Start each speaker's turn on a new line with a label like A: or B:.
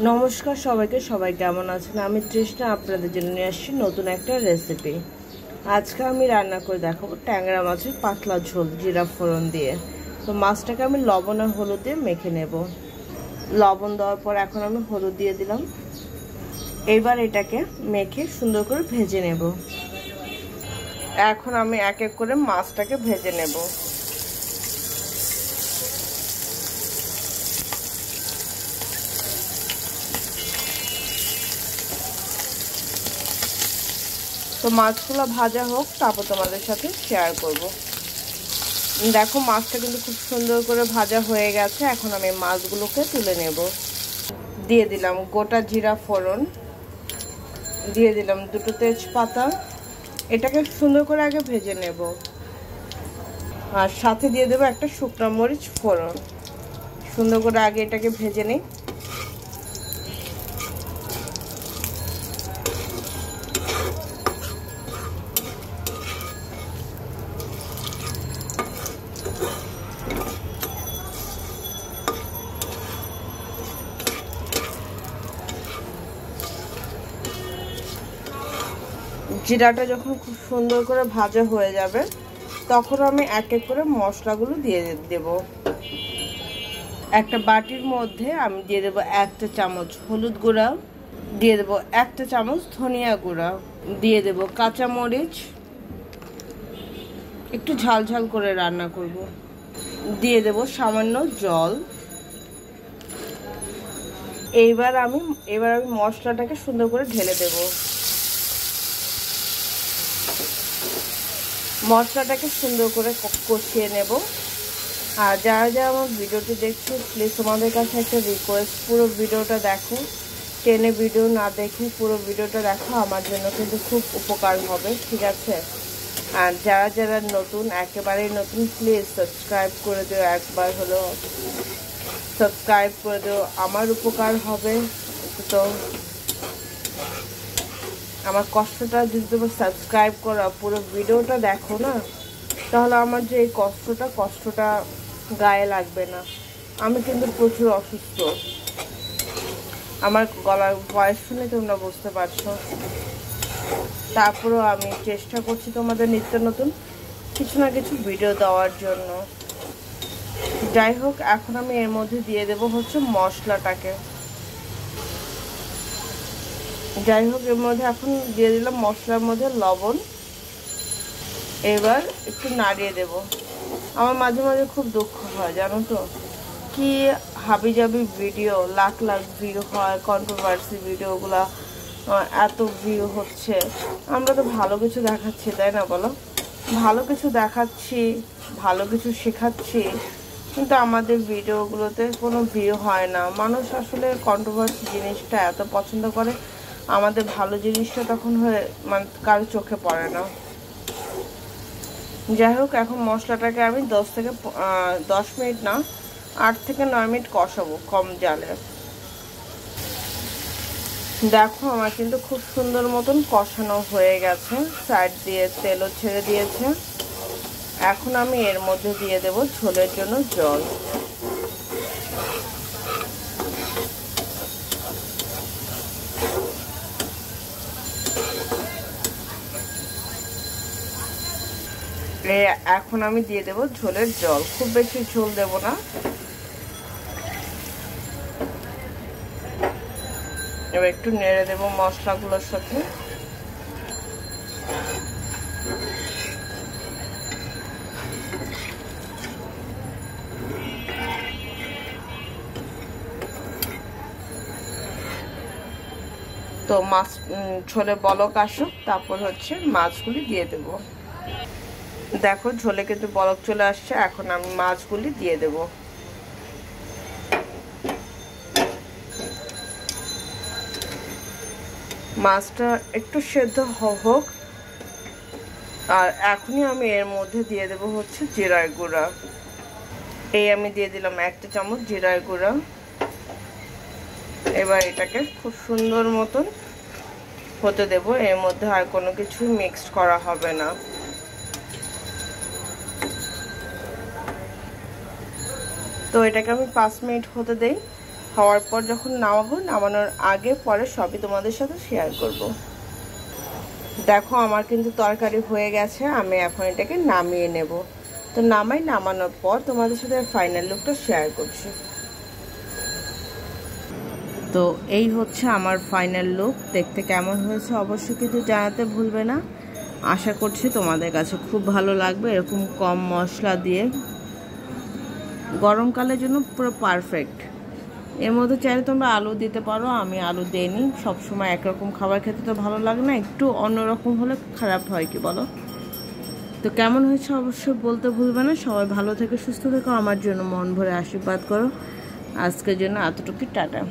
A: নমস্কার সবাইকে, সবাই কেমন আছেন? আমি তৃষ্ণা আপনাদের জন্য নিয়ে আসছি নতুন একটা রেসিপি। আজকে আমি রান্না করে দেখাবো ট্যাংরা মাছের পাতলা ঝোল জিরা ফোড়ন দিয়ে। তো মাছটাকে আমি লবণ আর হলুদ দিয়ে মেখে নেব। লবণ দেওয়ার পর এখন আমি হলুদ দিয়ে দিলাম। এবার এটাকে মেখে সুন্দর করে ভেজে নেব। এখন আমি এক এক করে মাছটাকে ভেজে নেব। তো মাছগুলো ভাজা হোক, তারপর তোমাদের সাথে শেয়ার করব। দেখো মাছটা কিন্তু খুব সুন্দর করে ভাজা হয়ে গেছে। এখন আমি মাছগুলোকে তুলে নেব। দিয়ে দিলাম গোটা জিরা ফোড়ন, দিয়ে দিলাম দুটো তেজপাতা। এটাকে সুন্দর করে আগে ভেজে নেব। আর সাথে দিয়ে দেবো একটা শুকনো মরিচ ফোড়ন। সুন্দর করে আগে এটাকে ভেজে নিই। জিরাটা যখন খুব সুন্দর করে ভাজা হয়ে যাবে, তখন আমি এক এক করে মশলাগুলো দিয়ে দেব। একটা বাটির মধ্যে আমি দিয়ে দেব 1 চামচ হলুদ গুঁড়া, দিয়ে দেব 1 চামচ ধনিয়া গুঁড়া, দিয়ে দেব কাঁচা মরিচ, একটু ঝাল ঝাল করে রান্না করব, দিয়ে দেব সামান্য জল। এবার আমি মশলাটাকে সুন্দর করে ঢেলে দেব। মশলাটাকে সুন্দর করে কষিয়ে নেব। আর যারা যারা আমার ভিডিওটি দেখছো, প্লিজ তোমাদের কাছে একটা রিকোয়েস্ট, পুরো ভিডিওটা দেখো। টেনে ভিডিও না দেখে পুরো ভিডিওটা দেখো, আমার জন্য কিন্তু খুব উপকার হবে, ঠিক আছে? আর যারা যারা নতুন, একেবারেই নতুন, প্লিজ সাবস্ক্রাইব করে দিও। একবার হলো সাবস্ক্রাইব করে দিও, আমার উপকার হবে। তো আমার কষ্টটা যদি তুমি সাবস্ক্রাইব করো, পুরো ভিডিওটা দেখো না, তাহলে আমার যে এই কষ্টটা গায়ে লাগবে না। আমি কিন্তু প্রচুর অসুস্থ, আমার গলার ভয়েস শুনে তোমরা বুঝতে পারছো। তারপরেও আমি চেষ্টা করছি তোমাদের নিত্য নতুন কিছু না কিছু ভিডিও দেওয়ার জন্য। যাই হোক, এখন আমি এর মধ্যে দিয়ে দেব হচ্ছে মশলাটাকে। যাই হোক, এর মধ্যে এখন দিয়ে দিলাম মশলার মধ্যে লবণ। এবার একটু নাড়িয়ে দেব। আমার মাঝে মাঝে খুব দুঃখ হয়, জানো তো, কি হাবিজাবি ভিডিও, লাখ লাখ ভিউ হয়, কন্ট্রোভার্সি ভিডিওগুলা এত ভিউ হচ্ছে। আমরা তো ভালো কিছু দেখাচ্ছি, তাই না বলো? ভালো কিছু দেখাচ্ছি, ভালো কিছু শেখাচ্ছি, কিন্তু আমাদের ভিডিওগুলোতে কোনো ভিউ হয় না। মানুষ আসলে কন্ট্রোভার্সি জিনিসটা এত পছন্দ করে, আমাদের ভালো জিনিসটা তখন হয়ে মানে কারো চোখে পড়ে না। যাই হোক, এখন মশলাটাকে আমি 10 মিনিট না, 8 থেকে 9 মিনিট কষাবো কম জালে। দেখো আমার কিন্তু খুব সুন্দর মতন কষানো হয়ে গেছে, সাইড দিয়ে তেলও ছেড়ে দিয়েছে। এখন আমি এর মধ্যে দিয়ে দেব ঝোলের জন্য জল। এখন আমি দিয়ে দেব ঝোলের জল, খুব বেশি ঝোল দেব না। এবার একটু নেড়ে দেব মশলাগুলোর সাথে। তো মাছ ঝোলে বলক আসুক, তারপর হচ্ছে মাছগুলি দিয়ে দেব। দেখো ঝোলে কিন্তু বলক চলে আসছে, এখন আমি মাছগুলি দিয়ে দেব। মাছটা একটু সেদ্ধ হোক। আর এখনই আমি এর মধ্যে দিয়ে দেব হচ্ছে জিরার গুঁড়া। আমি দিয়ে দিলাম 1 চামচ জিরার গুঁড়া। এবার এটাকে খুব সুন্দর মতন হতে দেব। এর মধ্যে আর কোনো কিছু মিক্সড করা হবে না। তো এটাকে আমি 5 মিনিট হতে দেই। হওয়ার পর যখন নামাবো, নামানোর আগে পরে সবই তোমাদের সাথে শেয়ার করব। দেখো আমার কিন্তু তরকারি হয়ে গেছে, আমি এখন এটাকে নামিয়ে নেব। তো নামানোর পর তোমাদের সাথে ফাইনাল লুকটা শেয়ার করছি। তো এই হচ্ছে আমার ফাইনাল লুক। দেখতে কেমন হয়েছে অবশ্যই কিন্তু জানাতে ভুলবে না। আশা করছি তোমাদের কাছে খুব ভালো লাগবে। এরকম কম মশলা দিয়ে গরমকালের জন্য পুরো পারফেক্ট। এর মধ্যে চাইলে তোমরা আলু দিতে পারো, আমি আলু দিইনি। সবসময় একরকম খাবার খেতে তো ভালো লাগে না, একটু অন্যরকম হলে খারাপ হয় কি বলো? তো কেমন হয়েছে অবশ্যই বলতে ভুলবে না। সবাই ভালো থেকে সুস্থ থেকো, আমার জন্য মন ভরে আশীর্বাদ করো। আজকের জন্য এতটুকু, টাটা।